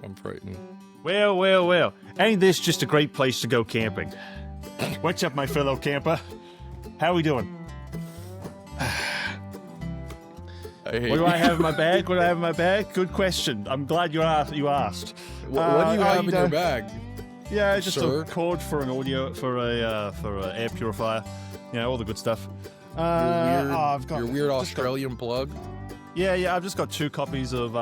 I'm frightened. Well. Ain't this just a great place to go camping? What's up, my fellow camper? How we doing? What do I have in my bag? Good question. I'm glad you asked. What do you have in your bag? Yeah, just Sir? a cord for an audio, for a air purifier. All the good stuff. Your weird Australian plug? Yeah, I've just got 2 copies of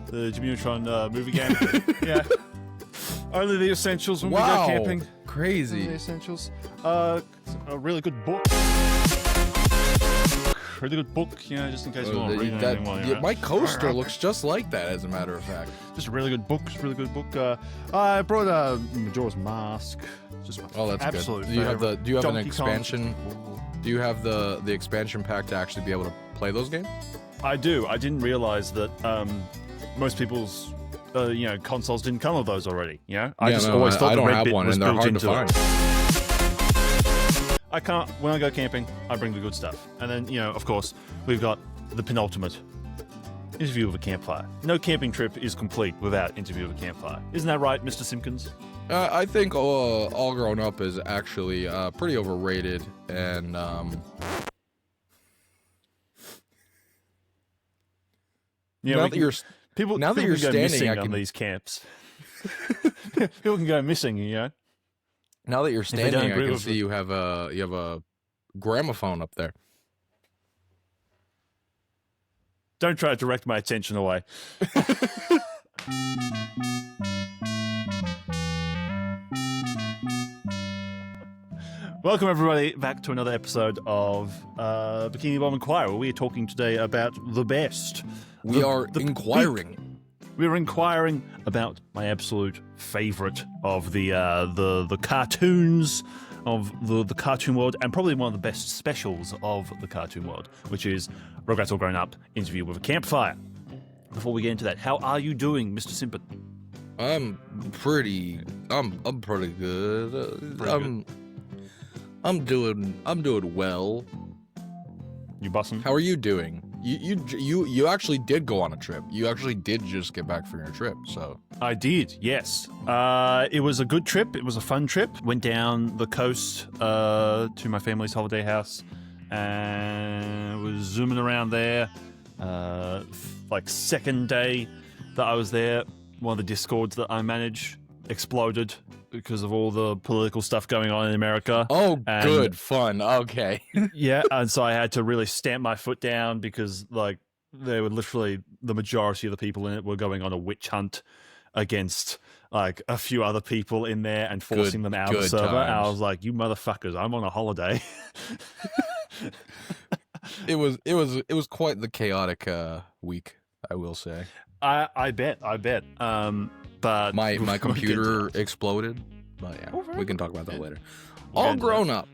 the Jimmy Neutron movie game. Yeah. Only the essentials when we go camping. Crazy. Only the essentials. A really good book. Just in case you want to read anything while you're out. My coaster looks just like that, as a matter of fact. Just a really good book. I brought a Majora's Mask. Just that's absolute good. Do you have an expansion? Kong. Do you have the expansion pack to actually be able to play those games? I do. I didn't realize that most people's consoles didn't come with those already. I always thought the red bit was built into it. I can't. When I go camping, I bring the good stuff, and then of course, we've got the penultimate interview with a campfire. No camping trip is complete without interview with a campfire. Isn't that right, Mr. Simpkins? I think All Grown Up is actually pretty overrated, and now that you're standing on these camps. People can go missing, Now that you're standing, I can see you have a gramophone up there. Don't try to direct my attention away. Welcome, everybody, back to another episode of Bikini Bottom Inquirer, where we are talking today about the best. We're inquiring about my absolute favorite of the cartoons of the cartoon world, and probably one of the best specials of the cartoon world, which is Rugrats All Grown Up, Interview with a Campfire. Before we get into that, how are you doing, Mr. Simpson? I'm pretty good. I'm doing well. You bussin'? How are you doing? You actually did go on a trip. You actually did just get back from your trip, so. I did, yes. It was a good trip. It was a fun trip. Went down the coast to my family's holiday house and was zooming around there. Second day that I was there, one of the Discords that I manage exploded because of all the political stuff going on in America. Oh, good. Fun. Okay. Yeah, and so I had to really stamp my foot down because, they were literally, the majority of the people in it were going on a witch hunt against, a few other people in there and forcing them out of the server. Times. And I was like, you motherfuckers, I'm on a holiday. It was quite the chaotic week, I will say. I bet. But my computer exploded. But yeah, we can talk about that later. All grown up.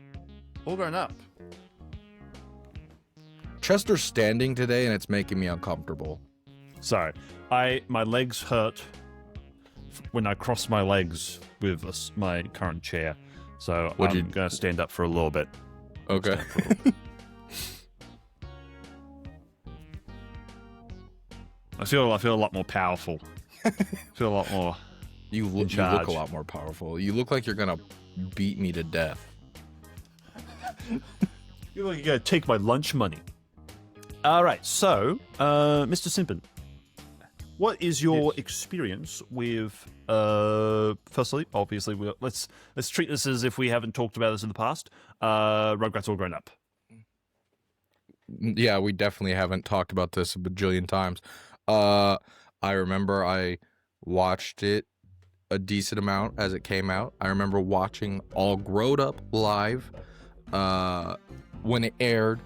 Chester's standing today, and it's making me uncomfortable. Sorry, my legs hurt when I cross my legs with my current chair, so I'm gonna stand up for a little bit. Okay. I feel a lot more powerful. I feel a lot more. You look a lot more powerful. You look like you're gonna beat me to death. You look like you're gonna take my lunch money. All right, so Mr. Simpson, what is your experience with? Firstly, obviously, let's treat this as if we haven't talked about this in the past. Rugrats All Grown Up. Yeah, we definitely haven't talked about this a bajillion times. I remember I watched it a decent amount as it came out. I remember watching All Grown Up live when it aired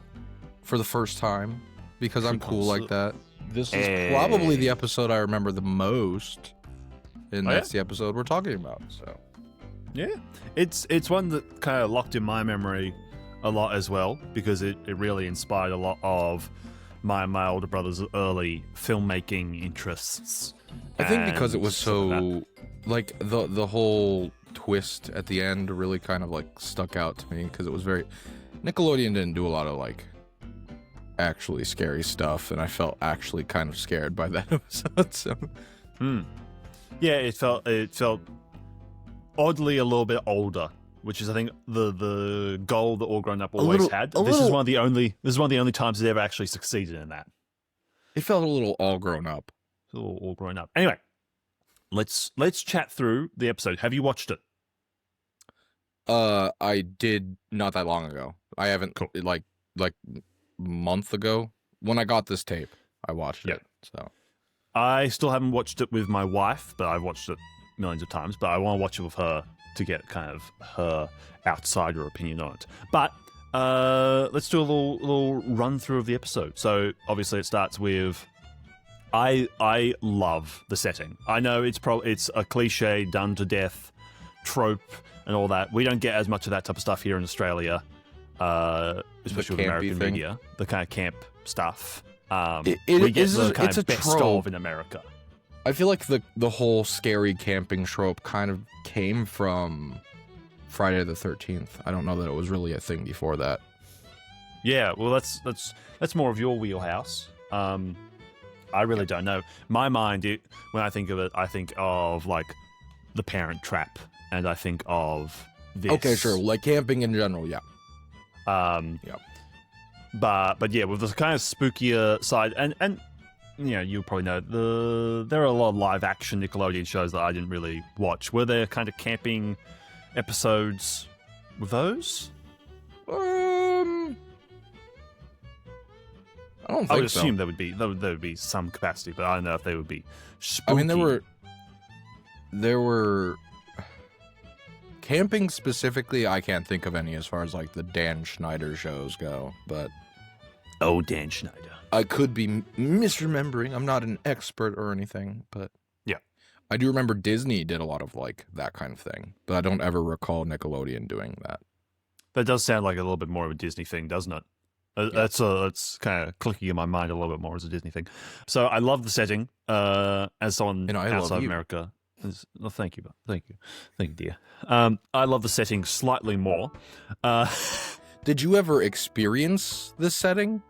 for the first time because I'm cool like that. This is probably the episode I remember the most, and that's the episode we're talking about. So, yeah, it's one that kind of locked in my memory a lot as well because it really inspired a lot of my older brother's early filmmaking interests. I think because it was so the whole twist at the end really kind of stuck out to me because it was very Nickelodeon didn't do a lot of actually scary stuff, and I felt actually kind of scared by that episode. So. Yeah, it felt oddly a little bit older, which is I think the goal that All Grown Up always had. This is one of the only times it ever actually succeeded in that. It felt a little all grown up. All Grown Up. Anyway, let's chat through the episode. Have you watched it? I did not that long ago. I haven't like month ago when I got this tape. I watched it. So I still haven't watched it with my wife, but I've watched it millions of times. But I want to watch it with her to get kind of her outsider opinion on it. But let's do a little run through of the episode. So obviously it starts with I love the setting. I know it's a cliche done to death trope and all that. We don't get as much of that type of stuff here in Australia, especially with American media. The kind of camp stuff. We get the kind of best of in America. I feel like the whole scary camping trope kind of came from Friday the 13th. I don't know that it was really a thing before that. Yeah, well, that's more of your wheelhouse. I really don't know. My mind, when I think of it, I think of like The Parent Trap, and I think of this. Okay, sure, like camping in general, yeah. Yeah. But yeah, with the kind of spookier side, and you know, you'll probably know there are a lot of live action Nickelodeon shows that I didn't really watch. Were there kind of camping episodes with those? I don't think so. I would assume there would be some capacity, but I don't know if they would be spooky. I mean, there were camping specifically. I can't think of any as far as like the Dan Schneider shows go, but Dan Schneider. I could be misremembering. I'm not an expert or anything, but yeah, I do remember Disney did a lot of like that kind of thing, but I don't ever recall Nickelodeon doing that. That does sound like a little bit more of a Disney thing, doesn't it? Yeah. That's kind of clicking in my mind a little bit more as a Disney thing. So I love the setting. As someone outside of America, well, thank you, dear. I love the setting slightly more. Did you ever experience this setting?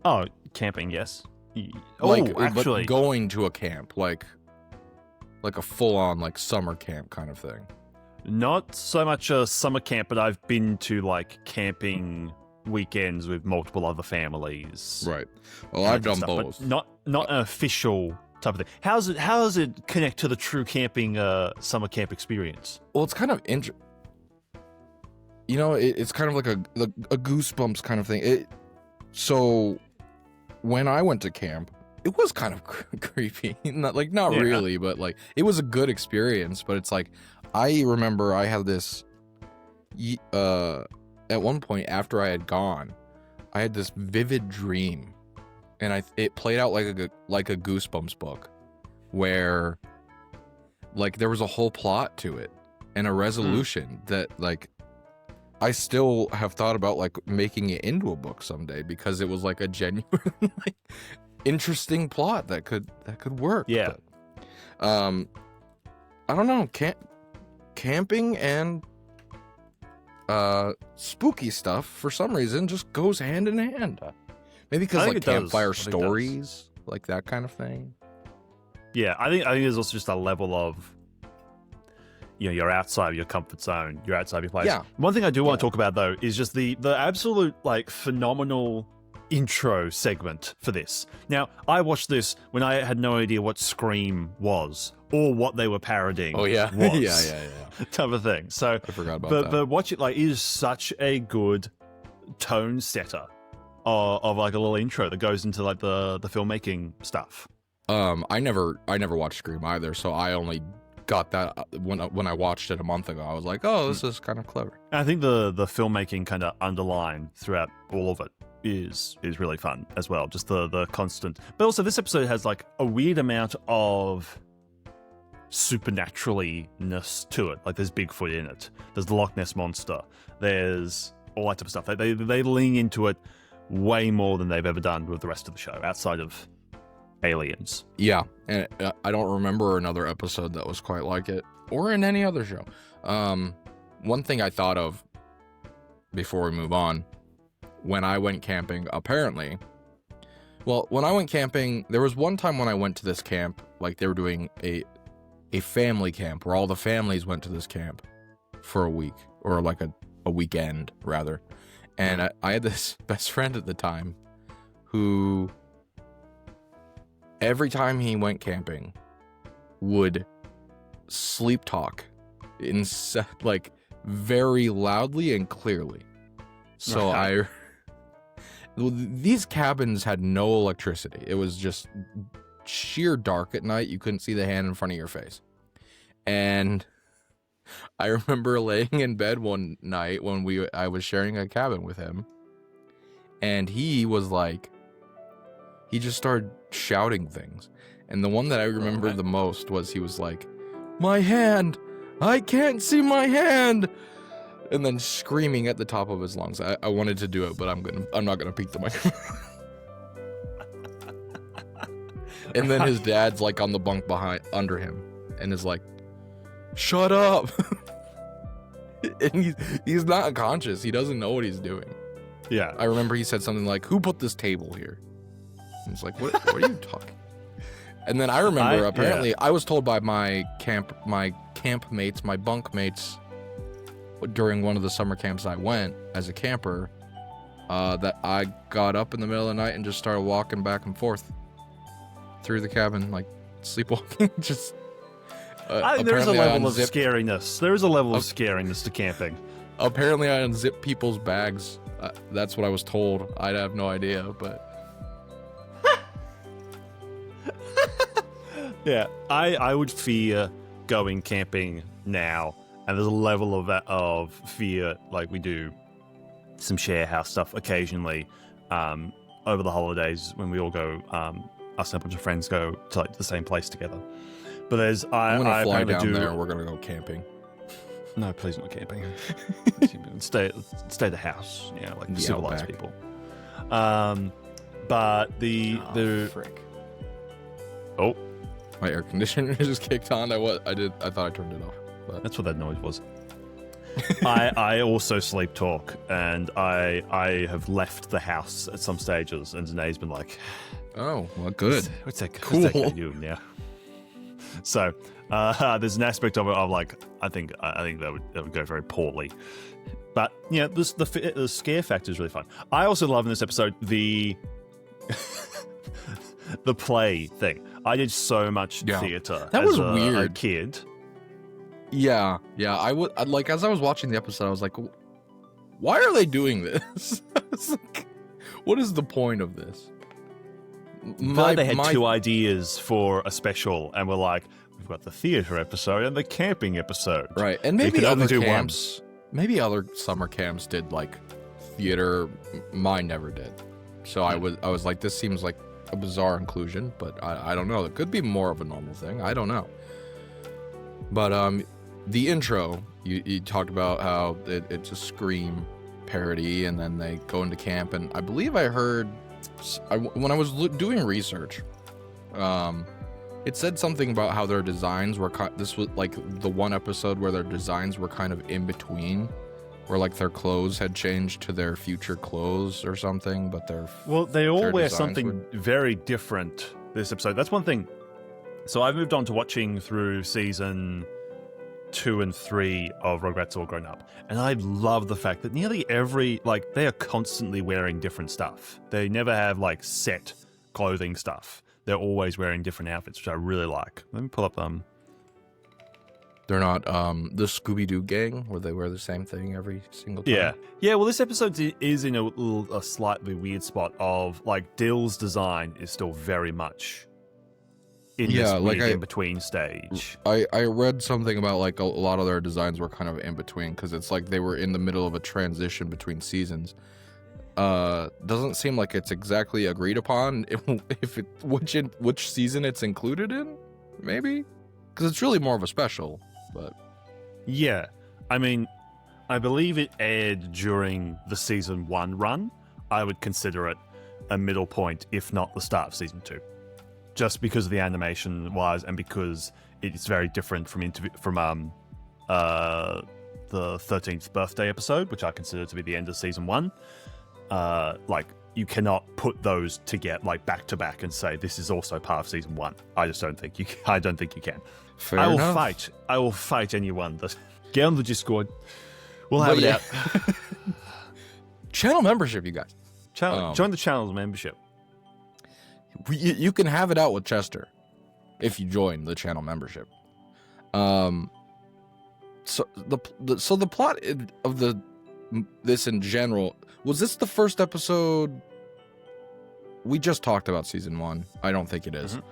Oh, camping, yes. Actually, but going to a camp, like a full-on like summer camp kind of thing. Not so much a summer camp, but I've been to like camping weekends with multiple other families. Right. Well, I've done both. Not an official type of thing. How does it connect to the true camping summer camp experience? Well, it's kind of you know, it's kind of like a goosebumps kind of thing. So when I went to camp, it was kind of creepy. Not really, but like it was a good experience. But it's like I remember I had this. At one point after I had gone, I had this vivid dream, and it played out like a Goosebumps book, where like there was a whole plot to it and a resolution that like I still have thought about like making it into a book someday, because it was like a genuine like interesting plot that could work. Yeah. But, I don't know, camping and spooky stuff for some reason just goes hand in hand. Maybe because like campfire stories, like that kind of thing. Yeah, I think there's also just a level of, you know, you're outside of your comfort zone, you're outside of your place. Yeah. One thing I do want to talk about though is just the absolute like phenomenal intro segment for this. Now, I watched this when I had no idea what Scream was or what they were parodying. Oh yeah, was, yeah, type of thing. So I forgot about that. But watch it, like, it is such a good tone setter of like a little intro that goes into like the filmmaking stuff. I never watched Scream either, so I only got that when I watched it a month ago. I was like, oh, this is kind of clever. And I think the filmmaking kind of underlined throughout all of it is really fun as well. Just the constant. But also this episode has like a weird amount of supernaturally-ness to it. Like there's Bigfoot in it. There's the Loch Ness Monster. There's all that type of stuff. They lean into it way more than they've ever done with the rest of the show, outside of Aliens. Yeah, and I don't remember another episode that was quite like it, or in any other show. One thing I thought of before we move on, when I went camping, apparently, well, when I went camping, there was one time when I went to this camp like they were doing a family camp where all the families went to this camp for a week, or like a weekend rather. And I had this best friend at the time who every time he went camping would sleep talk like very loudly and clearly. So these cabins had no electricity. It was just sheer dark at night. You couldn't see the hand in front of your face. And I remember laying in bed one night when I was sharing a cabin with him, and he was like, he just started shouting things. And the one that I remember the most was he was like, "My hand! I can't see my hand!" And then screaming at the top of his lungs. I wanted to do it, but I'm not gonna peek the microphone. And then his dad's like on the bunk under him, and is like, "Shut up!" And he's not conscious. He doesn't know what he's doing. Yeah. I remember he said something like, "Who put this table here?" And it's like, what are you talking? And then I remember apparently I was told by my camp mates, my bunk mates, during one of the summer camps I went as a camper, that I got up in the middle of the night and just started walking back and forth through the cabin, like sleepwalking. Just there's a level of scariness. There's a level of scariness to camping. Apparently, I unzipped people's bags. That's what I was told. I have no idea, but yeah, I would fear going camping now, and there's a level of fear. Like, we do some share house stuff occasionally over the holidays when we all go. Us and a bunch of friends go to like the same place together. But I'm gonna fly down there. We're gonna go camping. No, please not camping. stay at the house. You know, like civilized people. But frick. Oh, my air conditioner just kicked on. I thought I turned it off. But that's what that noise was. I also sleep talk, and I have left the house at some stages, and Danae's been like, "Oh, well, good. What's that cool? What's that guy doing now?" So there's an aspect of it of like I think that would go very poorly, but yeah, the scare factor is really fun. I also love in this episode the the play thing. I did so much theater. That was weird. A kid. Yeah. I would like, as I was watching the episode, I was like, why are they doing this? I was like, what is the point of this? They had two ideas for a special, and we're like, we've got the theater episode and the camping episode. Right, and maybe other camps, maybe other summer camps did like theater. Mine never did. So I was like, this seems like a bizarre inclusion, but I don't know. It could be more of a normal thing. I don't know. But the intro, you talked about how it's a Scream parody, and then they go into camp, and I believe I heard when I was doing research, it said something about how their designs were this was like the one episode where their designs were kind of in between, where like their clothes had changed to their future clothes or something, but they all wear something very different this episode. That's one thing. So I've moved on to watching through season 2 and 3 of Rugrats All Grown Up, and I love the fact that nearly they are constantly wearing different stuff. They never have like set clothing stuff. They're always wearing different outfits, which I really like. Let me pull up They're not the Scooby-Doo gang where they wear the same thing every single time. Yeah. Well, this episode is in a slightly weird spot of like Dill's design is still very much in this weird in-between stage. I read something about like a lot of their designs were kind of in between, because it's like they were in the middle of a transition between seasons. Doesn't seem like it's exactly agreed upon which season it's included in, maybe, because it's really more of a special. But yeah, I mean, I believe it aired during the season 1 run. I would consider it a middle point, if not the start of season 2. Just because of the animation wise, and because it's very different from the 13th birthday episode, which I consider to be the end of season 1. Like, you cannot put those together like back to back and say this is also part of season 1. I just don't think you can. I don't think you can. Fair I will enough. fight. I will fight anyone that get on the Discord. We'll have it out. Channel membership, you guys. Join the channel's membership. You can have it out with Chester if you join the channel membership. So the plot of this in general, was this the first episode? We just talked about season 1. I don't think it is. Mm-hmm.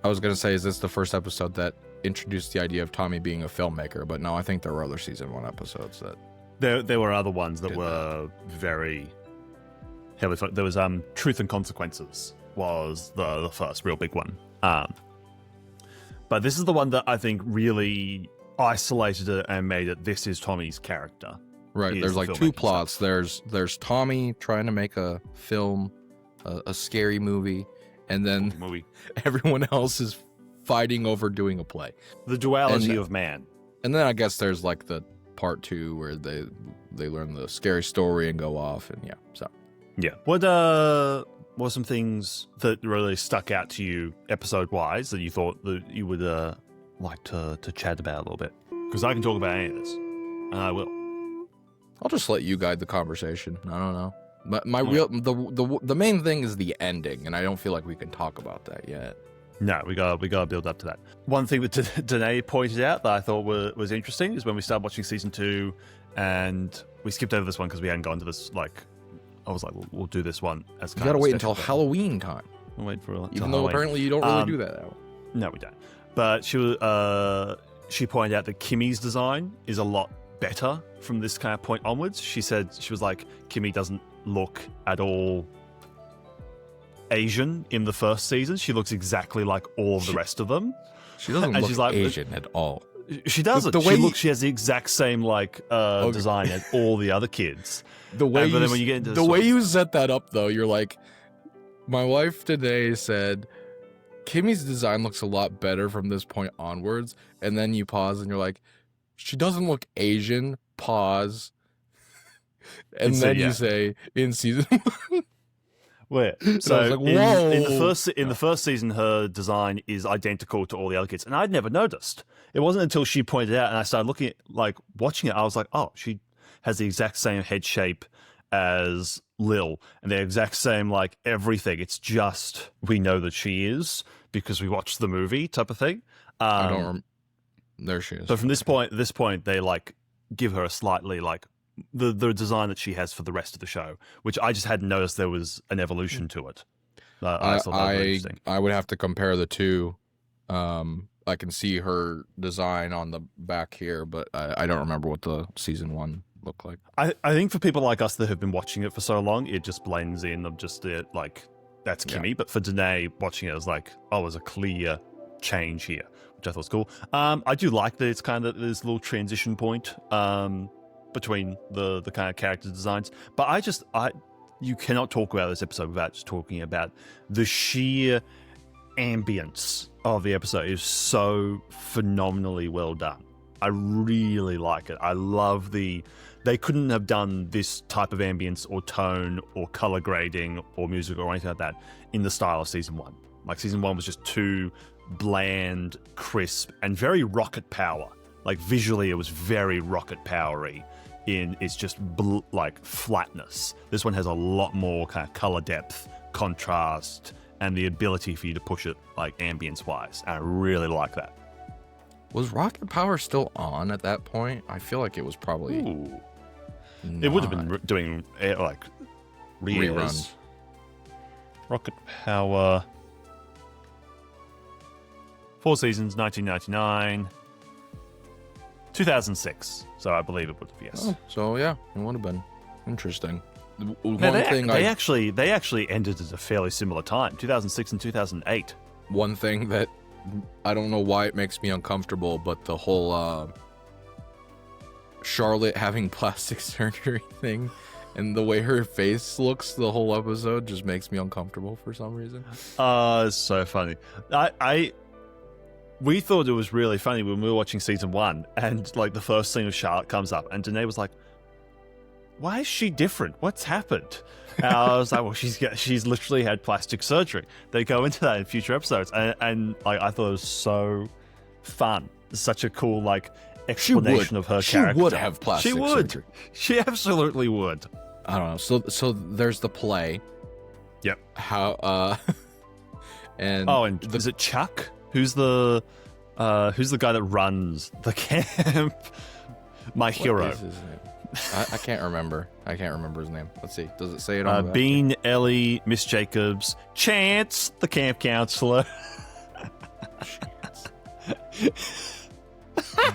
I was gonna say, is this the first episode that introduced the idea of Tommy being a filmmaker? But no, I think there were other season 1 episodes that there were other ones that were very heavily. There was Truth and Consequences was the first real big one. But this is the one that I think really isolated it and made it. This is Tommy's character. Right. There's like 2 plots. There's Tommy trying to make a film, a scary movie, and then everyone else is fighting over doing a play. The duality of man. And then I guess there's like the part 2 where they learn the scary story and go off, and What were some things that really stuck out to you episode wise that you thought that you would like to chat about a little bit? Because I can talk about any of this, and I will. I'll just let you guide the conversation. I don't know. But the main thing is the ending, and I don't feel like we can talk about that yet. No, we got to build up to that. One thing that Danae pointed out that I thought was interesting is when we started watching season 2, and we skipped over this one because we hadn't gone to this. Like, I was like, we'll do this one as. You got to wait until Halloween time. We'll wait for even though apparently you don't really do that. No, we don't. But she pointed out that Kimmy's design is a lot better from this kind of point onwards. She said she was like, Kimmy doesn't look at all Asian in the first season. She looks exactly like all of the rest of them. She doesn't look like, Asian at all. She doesn't. She has the exact same design as all the other kids. The way you set that up, though, you're like, my wife today said, Kimmy's design looks a lot better from this point onwards, and then you pause and you're like, she doesn't look Asian. Pause, and then you say in season 1. Where? So like, in the first season, her design is identical to all the other kids, and I'd never noticed. It wasn't until she pointed it out, and I started looking at, like, watching it. I was like, oh, she has the exact same head shape as Lil, and the exact same like everything. It's just we know that she is because we watched the movie, type of thing. There she is. So from this point, they like give her a slightly like the design that she has for the rest of the show, which I just hadn't noticed there was an evolution to it. I thought that was interesting. I would have to compare the two. I can see her design on the back here, but I don't remember what the season 1 looked like. I think for people like us that have been watching it for so long, it just blends in of just like that's Kimmy. Yeah. But for Danae watching it, it was like, oh, there's a clear change here, which I thought was cool. I do like that it's kind of this little transition point between the kind of character designs. But you cannot talk about this episode without just talking about the sheer ambience of the episode. Is so phenomenally well done. I really like it. I love they couldn't have done this type of ambience or tone or color grading or music or anything like that in the style of season 1. Like season 1 was just too bland, crisp, and very rocket power. Like visually, it was very rocket powery in its just like flatness. This one has a lot more kind of color depth, contrast, and the ability for you to push it like ambience wise. And I really like that. Was Rocket Power still on at that point? I feel like it was probably. It would have been doing like reruns. Rocket Power. 4 seasons, 1999, 2006. So I believe it would have, yes. Oh, so yeah, it would have been interesting. They actually ended at a fairly similar time, 2006 and 2008. One thing that I don't know why it makes me uncomfortable, but the whole Charlotte having plastic surgery thing and the way her face looks the whole episode just makes me uncomfortable for some reason. It's so funny. We thought it was really funny when we were watching season 1 and like the first scene of Charlotte comes up and Danae was like, why is she different? What's happened? And I was like, well, she's literally had plastic surgery. They go into that in future episodes, and like I thought it was so fun. Such a cool like explanation of her character. She would have plastic surgery. She absolutely would. I don't know. So there's the play. Yep. How and is it Chuck? Who's the guy that runs the camp? My hero. What is his name? I can't remember. I can't remember his name. Let's see. Does it say it on the Bean, Ellie, Miss Jacobs, Chance, the camp counselor.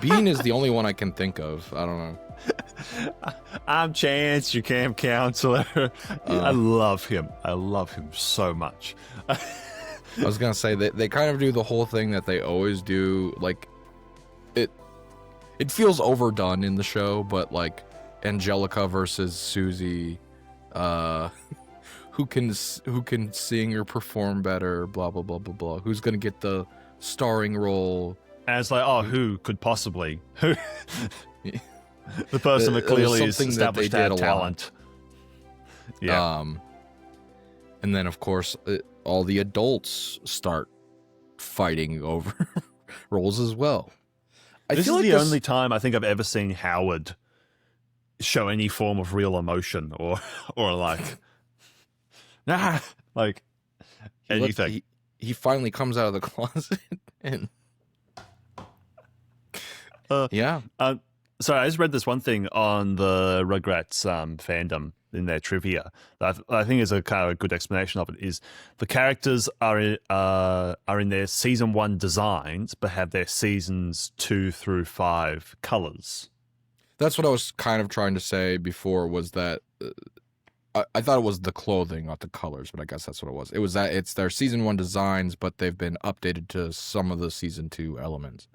Bean is the only one I can think of. I don't know. I'm Chance, your camp counselor. I love him. I love him so much. I was gonna say they kind of do the whole thing that they always do. Like it feels overdone in the show, but like Angelica versus Susie, who can sing or perform better, blah blah blah blah blah. Who's gonna get the starring role? And it's like, who could possibly? Who? The person that clearly is established that talent. Yeah. And then of course all the adults start fighting over roles as well. This is the only time I think I've ever seen Howard show any form of real emotion or like like anything. He finally comes out of the closet and yeah. So I just read this one thing on the Rugrats fandom in their trivia that I think is a kind of good explanation of it. Is the characters are in their season 1 designs, but have their seasons 2 through 5 colors. That's what I was kind of trying to say before. Was that I thought it was the clothing, not the colors, but I guess that's what it was. It was that it's their season 1 designs, but they've been updated to some of the season 2 elements.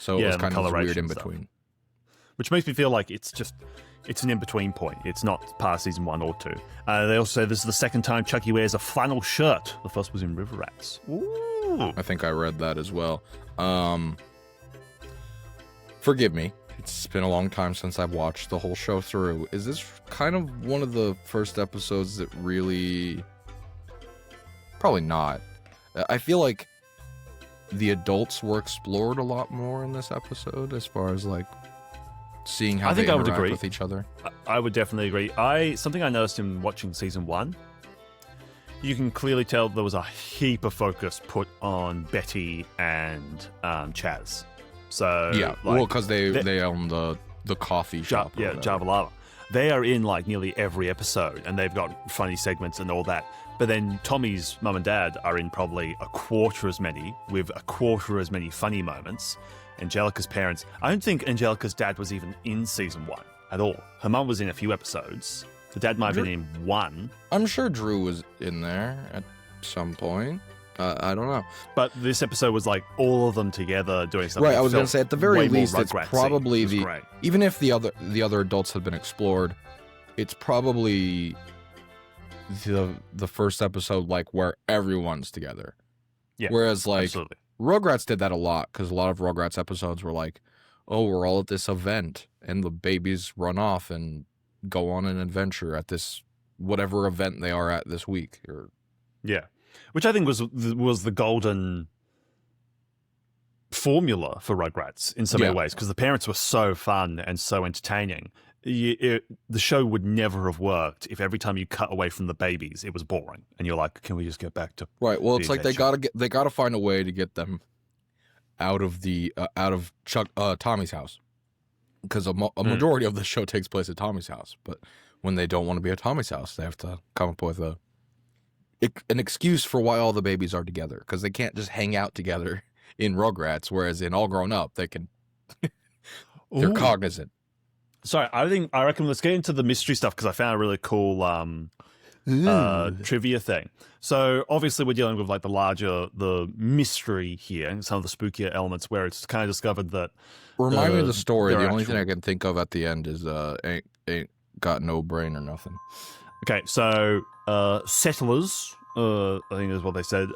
So it was kind of weird in between. Which makes me feel like it's an in-between point. It's not past season 1 or 2. They also say this is the second time Chucky wears a flannel shirt. The first was in Rugrats. Ooh. I think I read that as well. Forgive me. It's been a long time since I've watched the whole show through. Is this kind of one of the first episodes that really... Probably not. I feel like the adults were explored a lot more in this episode as far as like seeing how they interact with each other. I would definitely agree. Something I noticed in watching season 1, you can clearly tell there was a heap of focus put on Betty and Chaz. So yeah, well, because they own the coffee shop. Java Lava. They are in like nearly every episode, and they've got funny segments and all that. But then Tommy's mum and dad are in probably a quarter as many, with a quarter as many funny moments. Angelica's parents, I don't think Angelica's dad was even in season 1 at all. Her mum was in a few episodes. The dad might have been in 1. I'm sure Drew was in there at some point. I don't know. But this episode was like all of them together doing something. Right, I was going to say at the very least, it's probably great. Even if the other adults have been explored, it's probably the first episode like where everyone's together. Yeah. Whereas like absolutely. Rugrats did that a lot because a lot of Rugrats episodes were like, oh, we're all at this event and the babies run off and go on an adventure at this whatever event they are at this week. Yeah. Which I think was the golden formula for Rugrats in so many ways, because the parents were so fun and so entertaining. The show would never have worked if every time you cut away from the babies, it was boring, and you're like, "Can we just get back to right?" Well, it's like they gotta find a way to get them out of Tommy's house, because a majority of the show takes place at Tommy's house. But when they don't want to be at Tommy's house, they have to come up with an excuse for why all the babies are together, because they can't just hang out together in Rugrats, whereas in All Grown Up they can. They're cognizant. Sorry, I reckon let's get into the mystery stuff, because I found a really cool trivia thing. So obviously we're dealing with like the mystery here and some of the spookier elements where it's kind of discovered that. Remind me of the story. The only thing I can think of at the end is ain't got no brain or nothing. Okay, so settlers, I think is what they said.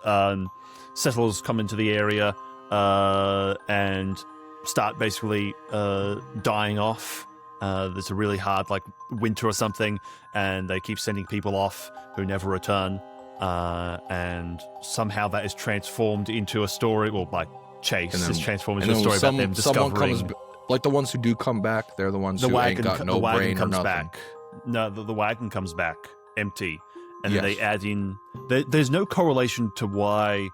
Settlers come into the area and start basically dying off there's a really hard like winter or something, and they keep sending people off who never return. And somehow that is transformed into a story. Well, like Chase is transformed into a story about them discovering. Like the ones who do come back, they're the ones who ain't got no brain or nothing. Back. No, the wagon comes back empty, and then they add in. There's no correlation to why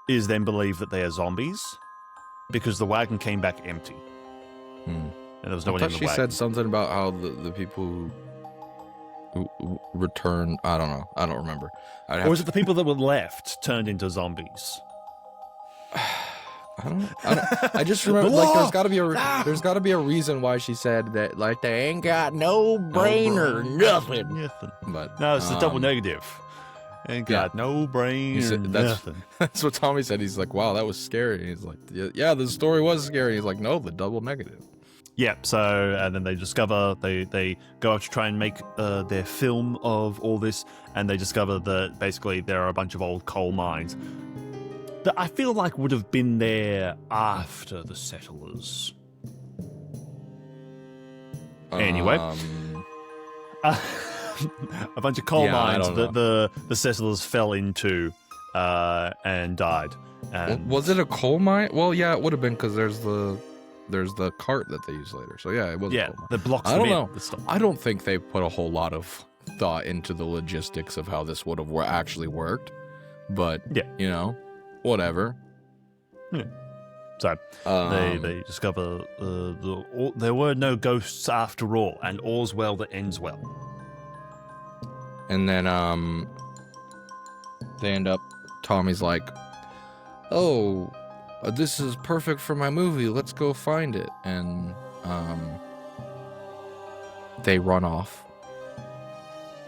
is then believe that they are zombies, because the wagon came back empty, and there was no one in the wagon. She said something about how the people who return. I don't know. I don't remember. Or was it the people that were left turned into zombies? I just remember like there's got to be a reason why she said that, like they ain't got no brain or nothing. But no, it's the double negative. Ain't got no brain or nothing. That's what Tommy said. He's like, wow, that was scary. He's like, yeah, the story was scary. He's like, no, the double negative. Yeah, so and then they discover they go out to try and make their film of all this, and they discover that basically there are a bunch of old coal mines that I feel like would have been there after the settlers. Anyway, a bunch of coal mines that the settlers fell into and died. And was it a coal mine? Well, yeah, it would have been because there's the cart that they use later. So yeah, it was. Yeah, the blocks. I don't know. I don't think they put a whole lot of thought into the logistics of how this would have actually worked. But you know, whatever. Yeah. So they discover there were no ghosts after all, and all's well that ends well. And then they end up. Tommy's like, "Oh, this is perfect for my movie. Let's go find it." And they run off.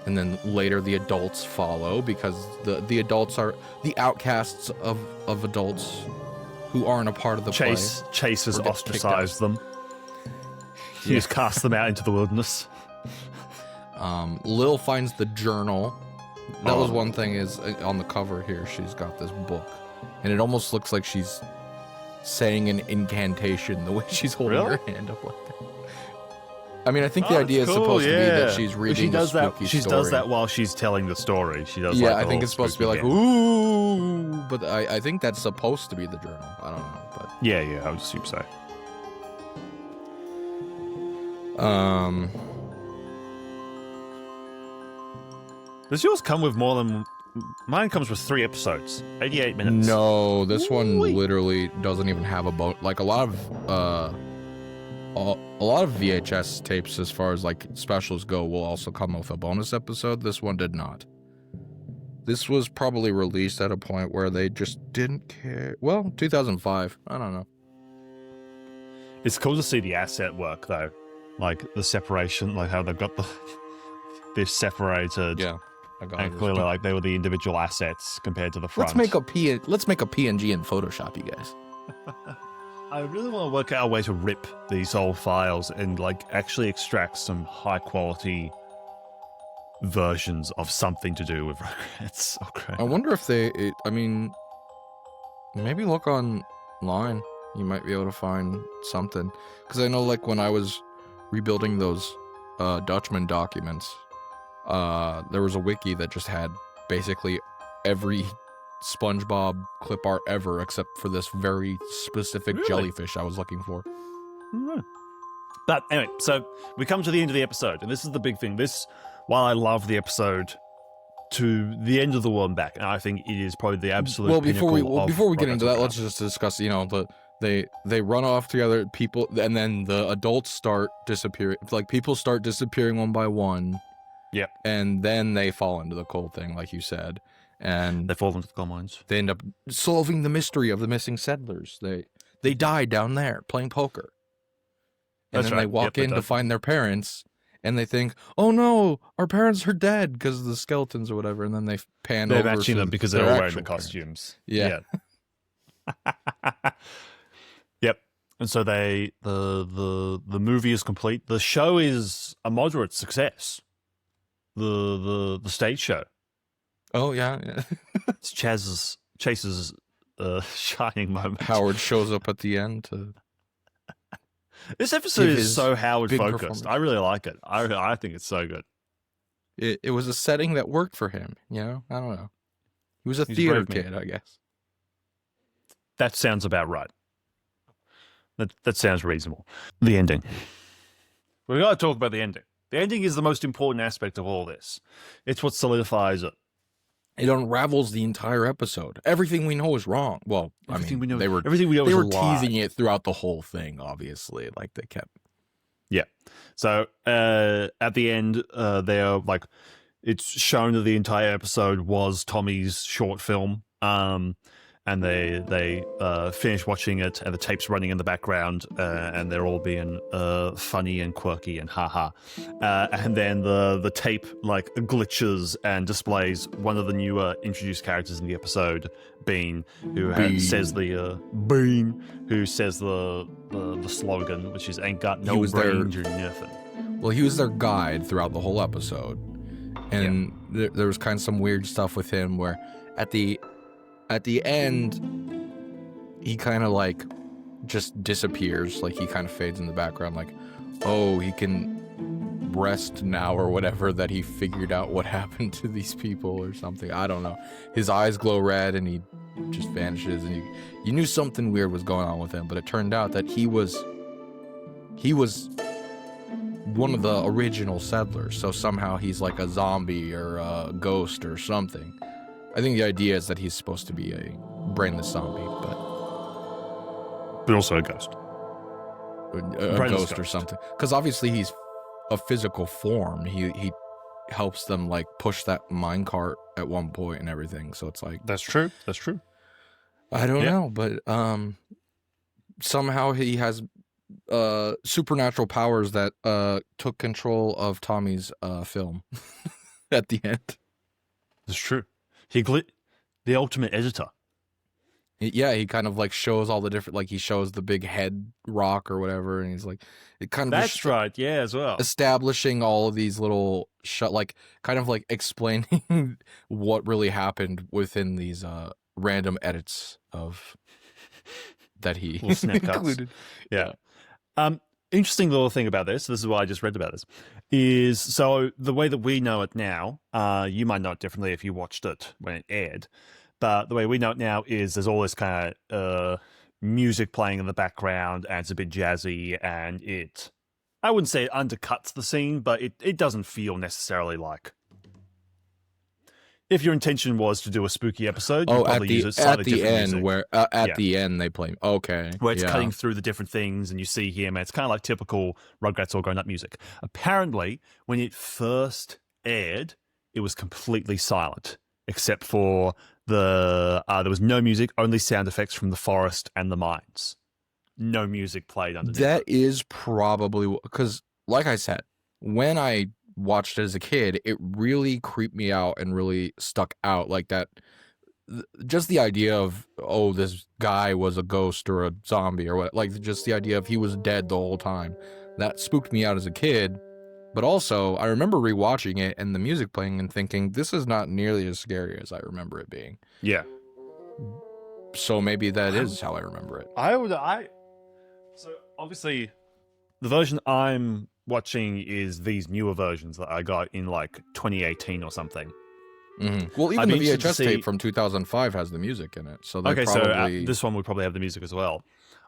And then later the adults follow because the adults are the outcasts of adults who aren't a part of the play. Chase has ostracized them. He has cast them out into the wilderness. Lil finds the journal. That was one thing is on the cover here. She's got this book. And it almost looks like she's saying an incantation the way she's holding her hand up like that. I mean, I think the idea is supposed to be that she's reading a spooky story. She does that while she's telling the story. She does. Yeah, I think it's supposed to be like, ooh, but I think that's supposed to be the journal. I don't know, but yeah, I would assume so. Does yours come with more than? Mine comes with 3 episodes, 88 minutes. No, this one literally doesn't even have a boat. Like a lot of VHS tapes, as far as like specials go, will also come with a bonus episode. This one did not. This was probably released at a point where they just didn't care. Well, 2005. I don't know. It's cool to see the asset work though, like the separation, like how they've got they're separated. Yeah. And clearly, like they were the individual assets compared to the front. Let's make a PNG in Photoshop, you guys. I really want to work out a way to rip these old files and like actually extract some high quality versions of something to do with Rugrats. Okay. I wonder if maybe look online. You might be able to find something. Because I know, like when I was rebuilding those Dutchman documents, there was a wiki that just had basically every SpongeBob clip art ever except for this very specific jellyfish I was looking for. Right. But anyway, so we come to the end of the episode, and this is the big thing. While I love the episode, to the end of the world and back, and I think it is probably the absolute before we get into that, let's just discuss, they run off together, people, and then the adults start disappearing. Like people start disappearing one by one. Yep. And then they fall into the coal thing, like you said. And they fall into the coal mines. They end up solving the mystery of the missing settlers. They die down there playing poker. And then they walk in to find their parents, and they think, "Oh no, our parents are dead," because of the skeletons or whatever. And then they pan over. They're matching them because they're all wearing the costumes. Yeah. Yep. And so the movie is complete. The show is a moderate success. The stage show. Oh yeah. It's Chase's shining moment. Howard shows up at the end to This episode give is his so Howard big focused. performance. I really like it. I think it's so good. It was a setting that worked for him, you know? I don't know. He was a He's a theater brave kid, man. I guess. That sounds about right. That sounds reasonable. The ending. We got to talk about the ending. The ending is the most important aspect of all this. It's what solidifies it. It unravels the entire episode. Everything we know is wrong. Well, Everything I mean, we know, they were everything we know they is were a lie. teasing it throughout the whole thing. Obviously, like they kept. Yeah. So at the end, they're like, it's shown that the entire episode was Tommy's short film. And they finish watching it, and the tape's running in the background, and they're all being funny and quirky and haha. And then the tape like glitches and displays one of the newer introduced characters in the episode, Bean, who says the slogan, which is "Ain't got no brains or nothing." Well, he was their guide throughout the whole episode, and there was kind of some weird stuff with him where at the end, he kind of like just disappears. Like he kind of fades in the background. Like, oh, he can rest now or whatever. That he figured out what happened to these people or something. I don't know. His eyes glow red and he just vanishes. And you knew something weird was going on with him. But it turned out that he was one of the original settlers. So somehow he's like a zombie or a ghost or something. I think the idea is that he's supposed to be a brainless zombie, but also a ghost, a ghost or something. Because obviously he's a physical form. He helps them like push that minecart at one point and everything. So it's like that's true. I don't know, but somehow he has supernatural powers that took control of Tommy's film at the end. That's true. The ultimate editor. Yeah, he kind of like shows all the different, like he shows the big head rock or whatever, and he's like, it kind of that's right, yeah, as well. Establishing all of these little like kind of like explaining what really happened within these random edits of that he included. Yeah. Interesting little thing about this is why I just read about this, is so the way that we know it now, you might know it differently if you watched it when it aired, but the way we know it now is there's all this kind of music playing in the background, and it's a bit jazzy, and I wouldn't say it undercuts the scene, but it doesn't feel necessarily like... If your intention was to do a spooky episode, you'd probably use it slightly different music. Where the end they play. Okay, where it's cutting through the different things, and you see him. And it's kind of like typical Rugrats All Grown Up music. Apparently, when it first aired, it was completely silent, except for there was no music, only sound effects from the forest and the mines. No music played underneath. That is probably because, like I said, when I watched it as a kid, it really creeped me out and really stuck out, like that. Just the idea of, oh, this guy was a ghost or a zombie or what, like just the idea of he was dead the whole time, that spooked me out as a kid. But also I remember rewatching it and the music playing and thinking, this is not nearly as scary as I remember it being. Yeah. So maybe that is how I remember it. So obviously the version I'm watching is these newer versions that I got in like 2018 or something. Mm-hmm. Well, even the VHS tape from 2005 has the music in it. So okay, probably... so this one would probably have the music as well.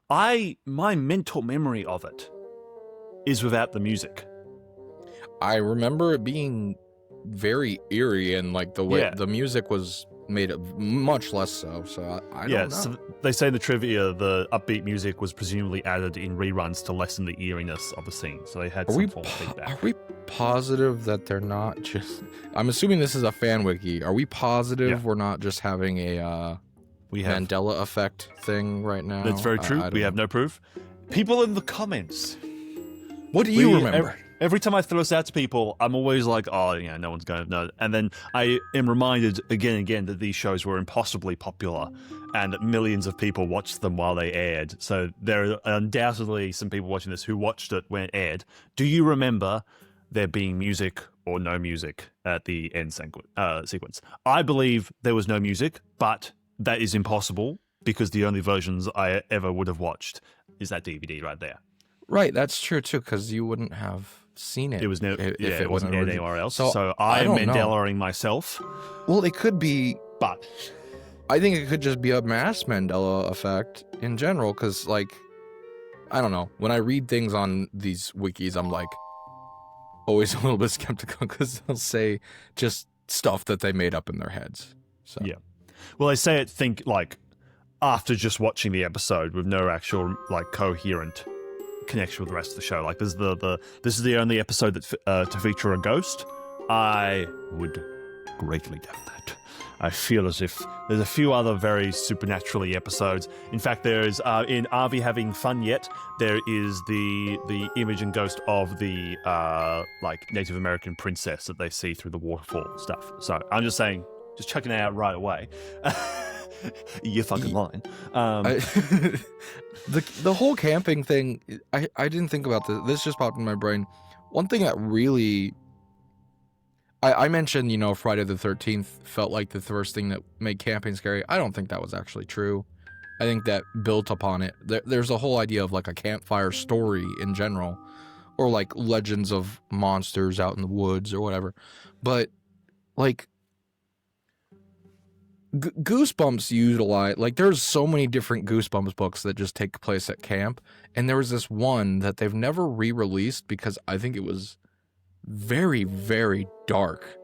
My mental memory of it is without the music. I remember it being very eerie, and like the way the music was made it much less so. So I don't know. So they say in the trivia the upbeat music was presumably added in reruns to lessen the eeriness of the scene. So they had some form of feedback. Are we positive that they're not just... I'm assuming this is a fan wiki. Are we positive we're not just having a Mandela effect thing right now? That's very true. We have no proof. People in the comments. What do you remember? Every time I throw this out to people, I'm always like, oh, yeah, no one's going to know. And then I am reminded again and again that these shows were impossibly popular and millions of people watched them while they aired. So there are undoubtedly some people watching this who watched it when it aired. Do you remember there being music or no music at the end sequence? I believe there was no music, but that is impossible because the only versions I ever would have watched is that DVD right there. Right, that's true too, because you wouldn't have seen it. It was no, if yeah, it it wasn't wasn't aired anywhere else. So, So I I'm don't know. Mandela-ing myself. Well, it could be. But I think it could just be a mass Mandela effect in general, because like, I don't know. When I read things on these wikis, I'm like always a little bit skeptical because they'll say just stuff that they made up in their heads. So yeah. Well, they say it. Think like after just watching the episode with no actual like coherent connection with the rest of the show. Like this is the only episode that to feature a ghost. I would greatly doubt that. I feel as if there's a few other very supernaturally episodes. In fact, there's in Are We Having Fun Yet? There is the image and ghost of the like Native American princess that they see through the waterfall and stuff. So I'm just saying, just checking it out right away. You're fucking lying. The whole camping thing, I didn't think about this. This just popped in my brain. One thing that really, I mentioned, you know, Friday the 13th felt like the first thing that made camping scary. I don't think that was actually true. I think that built upon it. There's a whole idea of like a campfire story in general, or like legends of monsters out in the woods or whatever. But like Goosebumps utilize, like there's so many different Goosebumps books that just take place at camp. And there was this one that they've never re-released because I think it was very, very dark,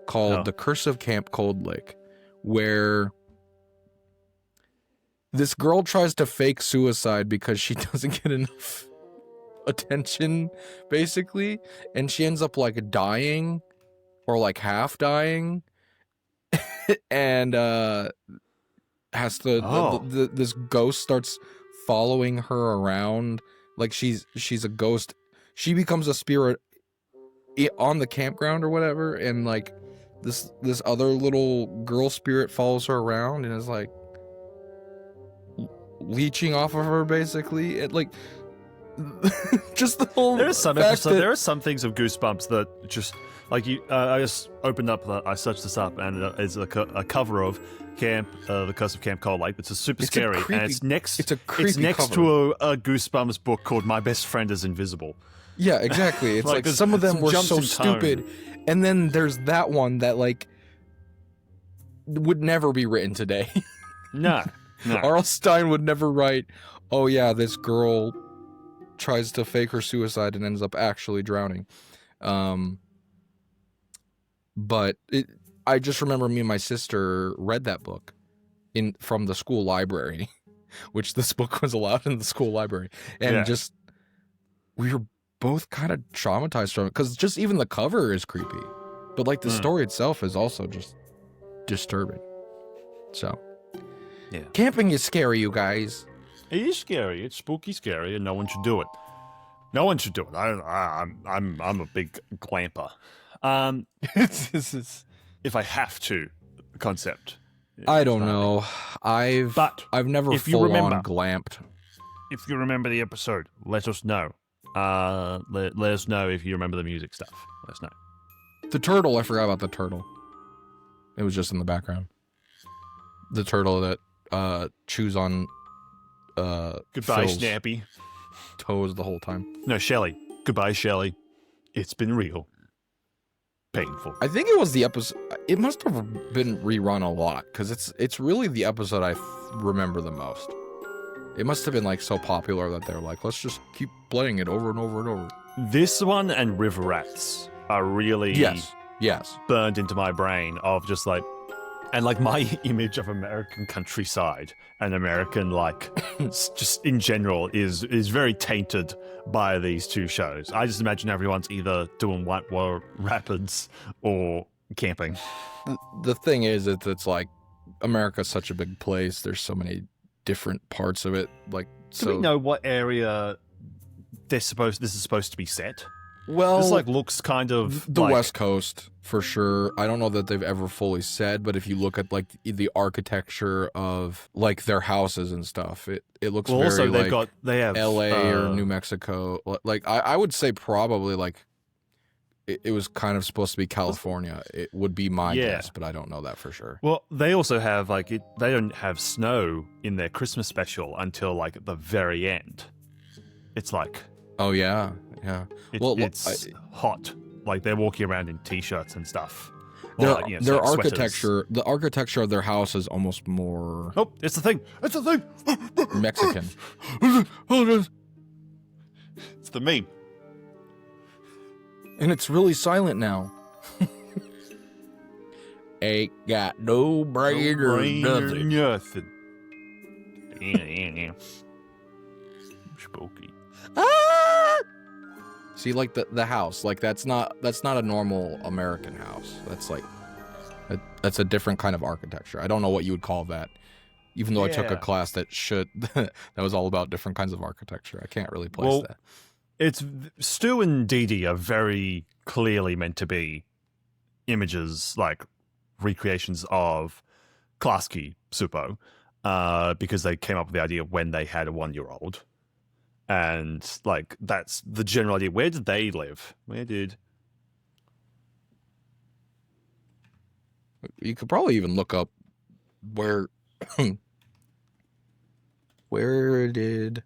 called The Curse of Camp Cold Lake, where this girl tries to fake suicide because she doesn't get enough attention, basically, and she ends up like dying or like half dying, and has to this ghost starts following her around, like she's a ghost. She becomes a spirit on the campground or whatever, and like this other little girl spirit follows her around and is like leeching off of her, basically. It like just the whole there are some things of Goosebumps that just like you I just opened up I searched this up, and it's a cover of Camp The Curse of Camp Cold Lake. It's super scary, and it's next to a Goosebumps book called My Best Friend is Invisible. Yeah, exactly. It's like some of them were so stupid, and then there's that one that like would never be written today. No. R.L. Stine would never write, oh yeah, this girl tries to fake her suicide and ends up actually drowning. But I just remember me and my sister read that book from the school library, which this book was allowed in the school library, and just we were both kind of traumatized from it, because just even the cover is creepy, but like the story itself is also just disturbing. So yeah, camping is scary, you guys. It is scary. It's spooky scary, and no one should do it. No one should do it. I'm a big glamper. If I have to, concept. I don't know. I've never full on glamped. If you remember the episode, let us know. Let us know if you remember the music stuff. Let us know. The turtle, I forgot about the turtle. It was just in the background. The turtle that chews on goodbye, Phil's Snappy toes the whole time. No, Shelly. Goodbye, Shelly. It's been real. Painful. I think it was the episode. It must have been rerun a lot, because it's really the episode I remember the most. It must have been like so popular that they're like, let's just keep playing it over and over and over. This one and River Rats are really yes burned into my brain of just like, and like my image of American countryside and American like just in general is very tainted by these two shows. I just imagine everyone's either doing whitewater rapids or camping. The thing is, it's like America's such a big place. There's so many different parts of it. Like, do we know what area this is supposed to be set? Well, this like looks kind of the West Coast for sure. I don't know that they've ever fully said, but if you look at like the architecture of like their houses and stuff, it looks very also like they have LA or New Mexico. Like I would say probably like it was kind of supposed to be California. It would be my guess, but I don't know that for sure. Well, they also have like they don't have snow in their Christmas special until like at the very end. It's like Oh yeah, yeah. It's hot. Like they're walking around in t-shirts and stuff. Their Or, their like architecture, the architecture of their house is almost more Oh, it's the thing. It's the thing. Mexican. It's the meme. And it's really silent now. Ain't got no brain or nothing. Nothing. Spooky. Ah! See, like the house, like that's not a normal American house. That's like that's a different kind of architecture. I don't know what you would call that. Even though I took a class that was all about different kinds of architecture. I can't really place that. It's Stu and Dee Dee are very clearly meant to be images, like recreations of Klasky Supo, because they came up with the idea when they had a 1-year-old. And like that's the general idea. Where did they live? You could probably even look up where did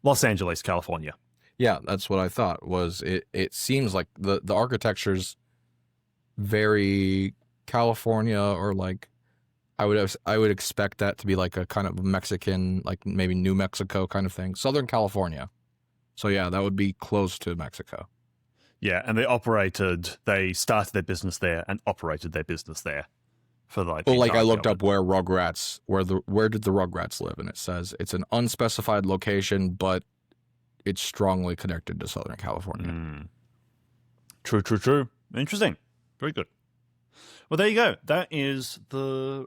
Los Angeles, California. Yeah, that's what I thought. Was it seems like the architecture's very California, or like I would expect that to be like a kind of Mexican, like maybe New Mexico kind of thing. Southern California. So yeah, that would be close to Mexico. Yeah, and they started their business there and operated their business there for like. Well, like I looked up where did the Rugrats live, and it says it's an unspecified location, but it's strongly connected to Southern California. True. Interesting. Very good. Well, there you go. That is the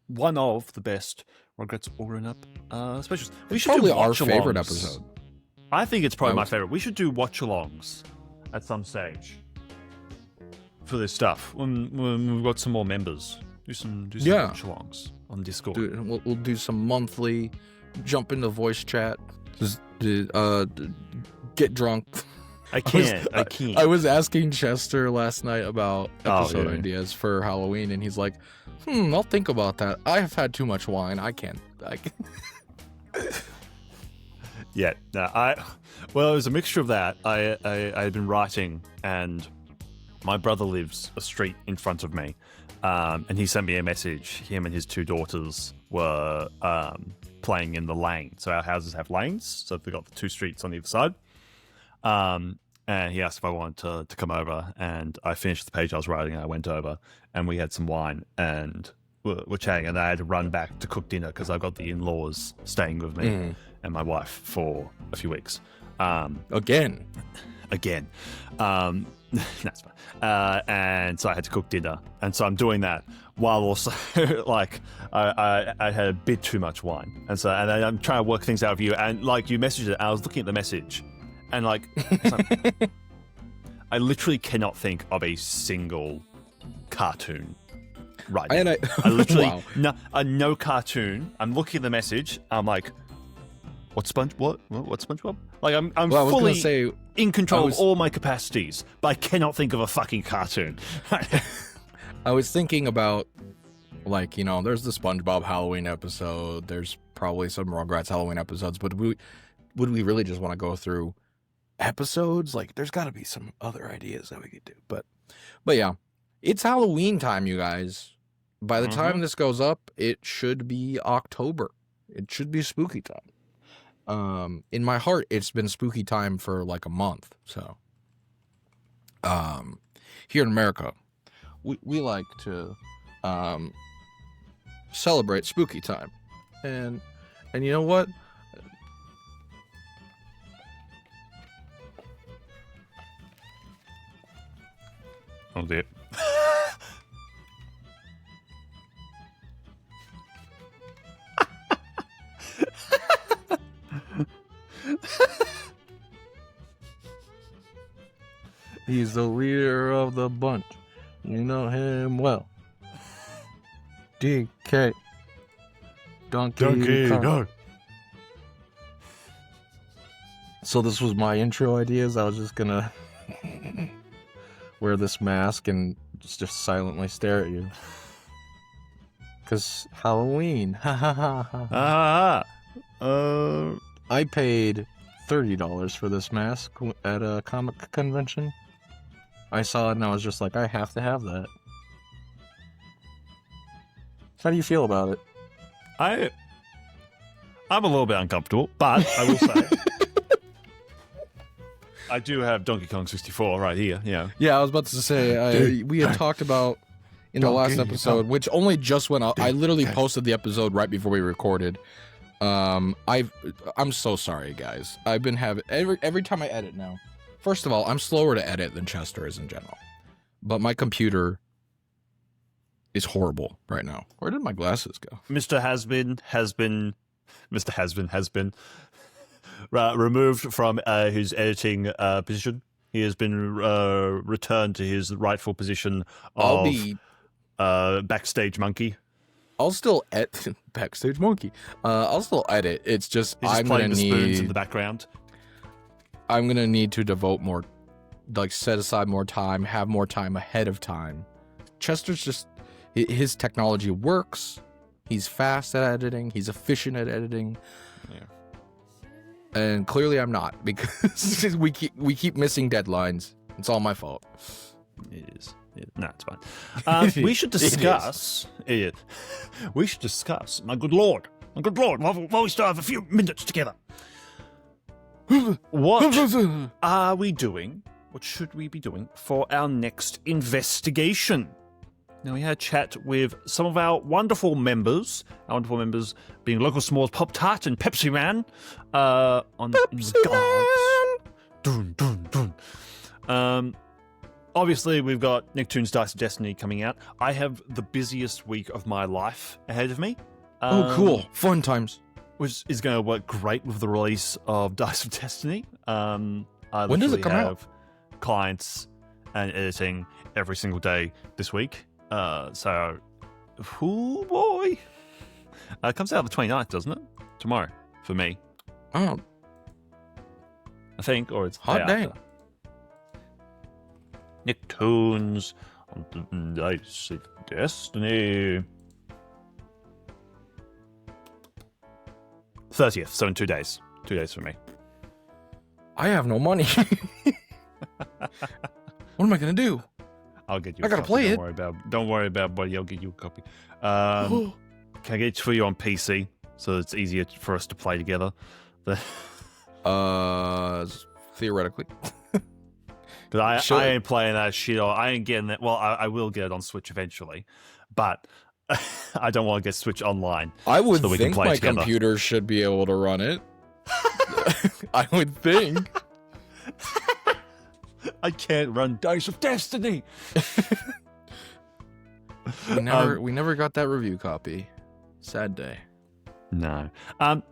one of the best Rugrats All Grown Up specials. We should probably do our watch-alongs. favorite episode. I think it's probably my favorite. We should do watch-alongs at some stage for this stuff when we've got some more members. Do some watch-alongs on Discord. We'll do some monthly. Jump into voice chat. Just get drunk. I can't. I was asking Chester last night about episode ideas for Halloween, and he's like, I'll think about that. I have had too much wine. I can't. Yeah. No, well, it was a mixture of that. I had been writing, and my brother lives a street in front of me, and he sent me a message. Him and his 2 daughters were playing in the lane. So our houses have lanes, so they've got the 2 streets on either side. And he asked if I wanted to come over, and I finished the page I was writing, and I went over, and we had some wine, and we're chatting, and I had to run back to cook dinner because I've got the in-laws staying with me and my wife for a few weeks. Again. That's fine. And so I had to cook dinner, and so I'm doing that while also like I had a bit too much wine, and I'm trying to work things out with you, and like you messaged it, and I was looking at the message, and like I literally cannot think of a single cartoon right now. I literally no cartoon. I'm looking at the message. I'm like, what's SpongeBob? Like I'm fully in control of all my capacities, but I cannot think of a fucking cartoon. I was thinking about, like, there's the SpongeBob Halloween episode. There's probably some Rugrats Halloween episodes, but would we really just want to go through episodes? Like, there's got to be some other ideas that we could do. But yeah, it's Halloween time, you guys. By the time this goes up, it should be October. It should be spooky time. In my heart, it's been spooky time for like a month. So, here in America, we like to celebrate spooky time, and you know what? Oh dear. He's the leader of the bunch. You know him well. DK. Donkey Kong. So this was my intro ideas. I was just gonna wear this mask and just silently stare at you. 'Cause Halloween. Ha ha ha ha. I paid $30 for this mask at a comic convention. I saw it and I was just like, I have to have that. How do you feel about it? I'm a little bit uncomfortable, but I will say I do have Donkey Kong 64 right here. Yeah. Yeah, I was about to say we had talked about in the last episode, which only just went out. I literally posted the episode right before we recorded. I'm so sorry, guys. I've been having every time I edit now. First of all, I'm slower to edit than Chester is in general, but my computer is horrible right now. Where did my glasses go? Mr. Has been removed from his editing position. He has been returned to his rightful position of backstage monkey. I'll still edit backstage monkey. I'll still edit. It's just I'm playing the spoons in the background. I'm gonna need to devote more, like set aside more time, have more time ahead of time. Chester's just his technology works. He's fast at editing. He's efficient at editing. Yeah. And clearly I'm not, because we keep missing deadlines. It's all my fault. It is. No, it's fine. We should discuss. We should discuss. My good lord, while we still have a few minutes together. What are we doing? What should we be doing for our next investigation? Now, we had a chat with some of our wonderful members. Our wonderful members being Local S'mores Pop Tart and Pepsi Man. On Pepsi Man. Dun. Obviously, we've got Nicktoons Dice of Destiny coming out. I have the busiest week of my life ahead of me. Oh, cool. Fun times. Which is going to work great with the release of Dice of Destiny. When does it come out? Clients and editing every single day this week. Oh boy. It comes out the 29th, doesn't it? Tomorrow, for me. Oh. I think, or it's hot day. Nicktoons on the Dice of Destiny. 30th, so in 2 days. 2 days for me. I have no money. What am I going to do? I'll get you. I gotta play it. Don't worry about, buddy. I'll get you a copy. Can I get it for you on PC so it's easier for us to play together? Theoretically. Because I ain't playing that shit. I ain't getting that. Well, I will get it on Switch eventually, but I don't want to get Switch online. I would so think my computer should be able to run it. I would think. I can't run Dice of Destiny. We never got that review copy. Sad day. No.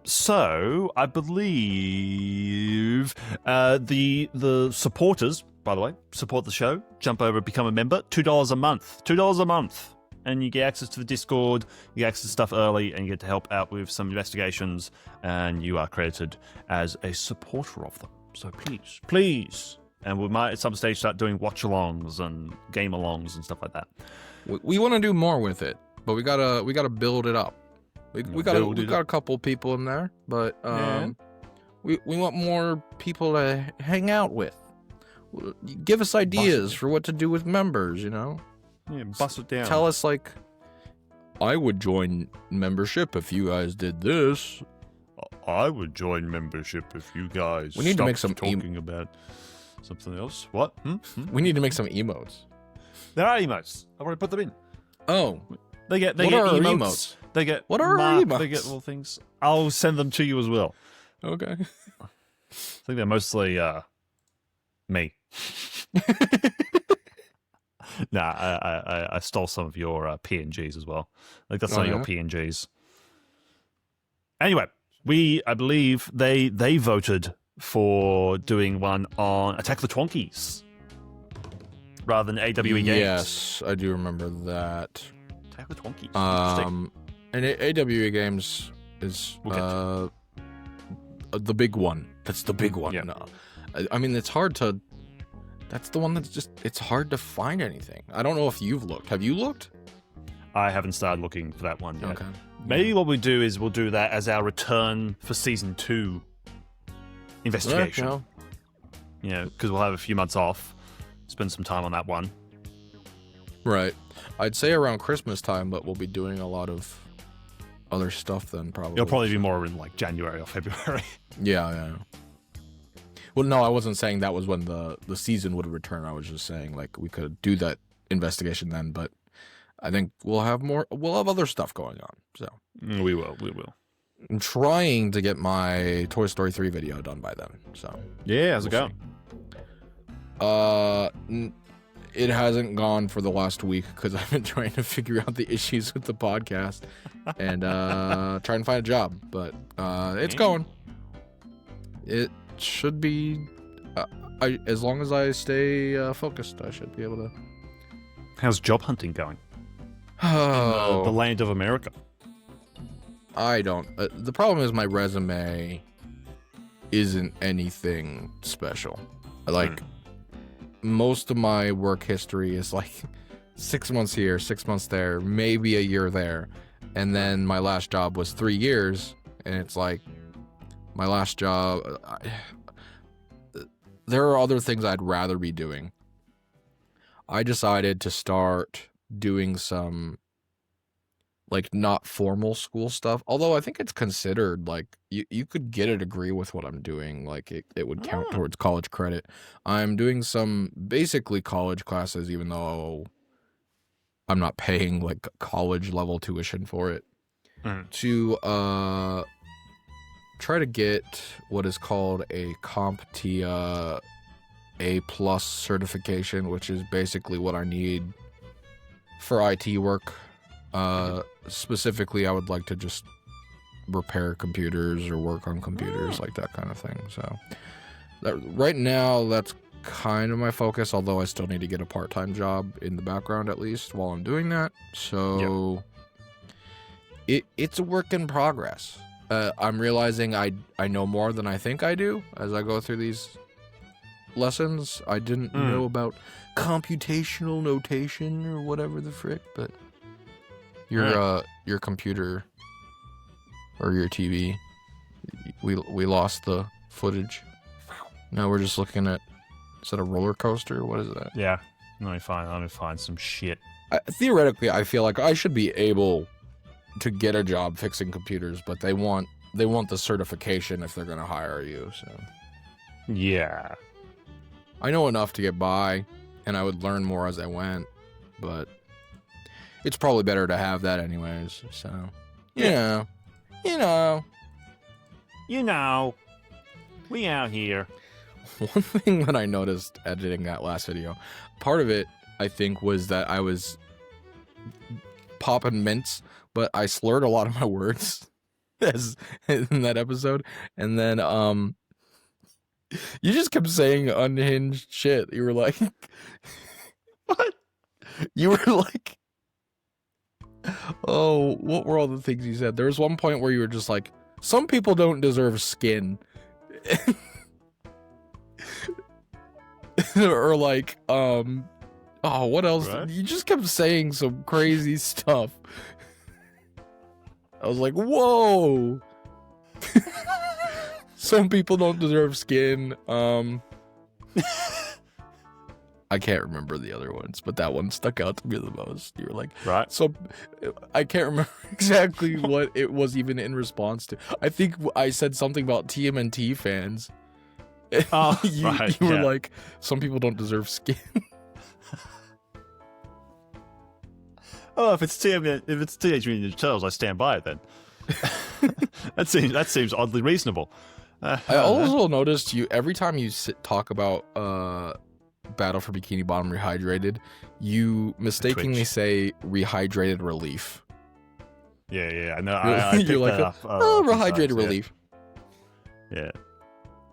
So I believe the supporters, by the way, support the show. Jump over, become a member. $2 a month. $2 a month. And you get access to the Discord, you get access to stuff early, and you get to help out with some investigations, and you are credited as a supporter of them. So please. And we might at some stage start doing watch-alongs and game-alongs and stuff like that. We want to do more with it, but we gotta build it up. We got a couple people in there, but we want more people to hang out with. Give us ideas for what to do with members, you know? Yeah, bust it down. Tell us, like, I would join membership if you guys did this. I would join membership if you guys we need to make some talking about something else. What? We need to make some emotes. There are emotes. I've already put them in. Oh. They get emotes. They get what are our emotes? They get little things. I'll send them to you as well. Okay. I think they're mostly me. Nah, I stole some of your PNGs as well. Like that's not your PNGs. Anyway, I believe they voted for doing one on Attack the Twonkies rather than AWE Games. Yes, I do remember that. Attack the Twonkies. And AWE Games is the big one. That's the big one. Yeah. No. I mean, it's hard to. That's the one that's just. It's hard to find anything. I don't know if you've looked. Have you looked? I haven't started looking for that one yet. Okay. Maybe what we do is we'll do that as our return for season 2 investigation. Yeah, You know, because we'll have a few months off. Spend some time on that one. right. I'd say around Christmas time, but we'll be doing a lot of other stuff then, probably. It'll probably be more in like January or February. Yeah. Well, no, I wasn't saying that was when the season would return. I was just saying like we could do that investigation then, but I think we'll have other stuff going on. So We will. I'm trying to get my Toy Story 3 video done by then. So Yeah, how's it going? It hasn't gone for the last week because I've been trying to figure out the issues with the podcast and trying to find a job. But it's going. It should be. As long as I stay focused, I should be able to. How's job hunting going? Oh, The land of America. I don't. The problem is my resume isn't anything special. Like. Most of my work history is like 6 months here, 6 months there, maybe a year there. And then my last job was 3 years. And it's like my last job. There are other things I'd rather be doing. I decided to start doing some like not formal school stuff. Although I think it's considered like you could get a degree with what I'm doing. Like it would count towards college credit. I'm doing some basically college classes, even though I'm not paying like college level tuition for it. To try to get what is called a CompTIA A+ certification, which is basically what I need for IT work. Specifically, I would like to just repair computers or work on computers, like that kind of thing. So right now, that's kind of my focus, although I still need to get a part-time job in the background at least while I'm doing that. So it's a work in progress. I'm realizing I know more than I think I do as I go through these lessons. I didn't know about computational notation or whatever the frick, but your computer or your TV, we lost the footage. Now we're just looking at, is that a roller coaster? What is that? Yeah. Let me find some shit. Theoretically, I feel like I should be able to get a job fixing computers, but they want the certification if they're going to hire you. So yeah, I know enough to get by, and I would learn more as I went, but it's probably better to have that anyways. So you know, we out here. one thing that I noticed editing that last video, part of it I think was that I was popping mints, but I slurred a lot of my words as in that episode, and then you just kept saying unhinged shit. You were like, what? You were like, oh, what were all the things you said? There was one point where you were just like, some people don't deserve skin. Or like, oh, what else? Right? You just kept saying some crazy stuff. I was like, whoa. Some people don't deserve skin. I can't remember the other ones, but that one stuck out to me the most. You were like, right. So I can't remember exactly what it was even in response to. I think I said something about TMNT fans. Oh, you were like, some people don't deserve skin. Oh, if it's Teenage Mutant Ninja Turtles, I stand by it then. That seems oddly reasonable. I also noticed you every time you talk about Battle for Bikini Bottom Rehydrated, you mistakenly say Rehydrated Relief. Yeah. I know. I You're like, that up, Rehydrated Relief. Yeah.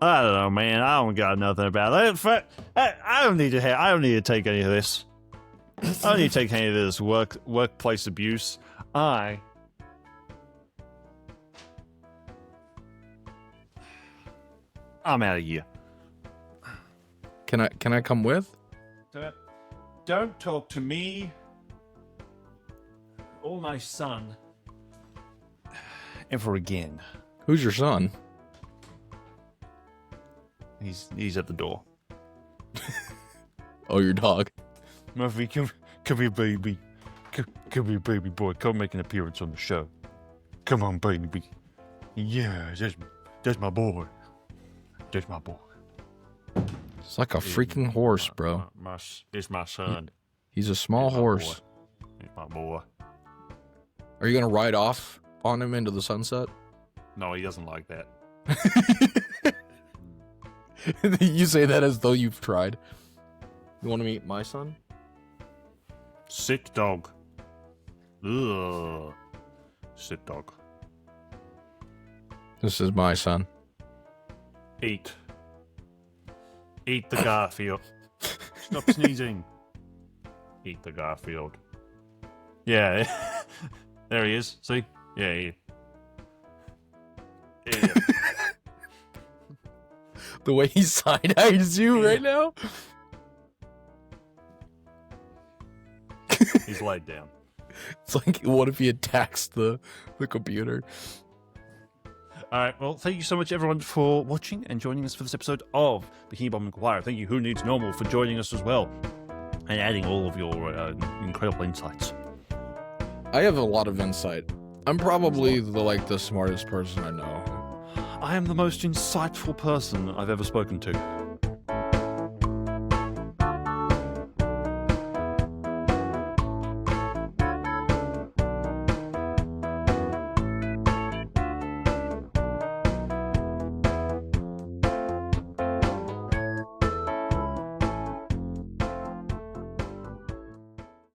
I don't know, man. I don't got nothing about it. I don't need to take any of this. I don't need to take any of this workplace abuse. I'm out of here. Can I come with? Don't talk to me or my son ever again. Who's your son? He's at the door. Oh, your dog. Murphy, come here, baby. Come here, baby boy. Come make an appearance on the show. Come on, baby. Yeah, that's my boy. That's my boy. It's like a freaking horse, bro. It's my son. He's a small horse. He's my boy. Are you gonna ride off on him into the sunset? No, he doesn't like that. You say that as though you've tried. You want to meet my son? Sick dog. Ugh. Sick dog. This is my son. Eat the Garfield. Stop sneezing. Eat the Garfield. Yeah. There he is. See? Yeah. The way he side-eyes you right now? He's laid down. It's like, what if he attacks the computer? Alright, well, thank you so much, everyone, for watching and joining us for this episode of Bikini Bottom Inquirer. Thank you, Who Needs Normal, for joining us as well and adding all of your incredible insights. I have a lot of insight. I'm probably the smartest person I know. I am the most insightful person I've ever spoken to.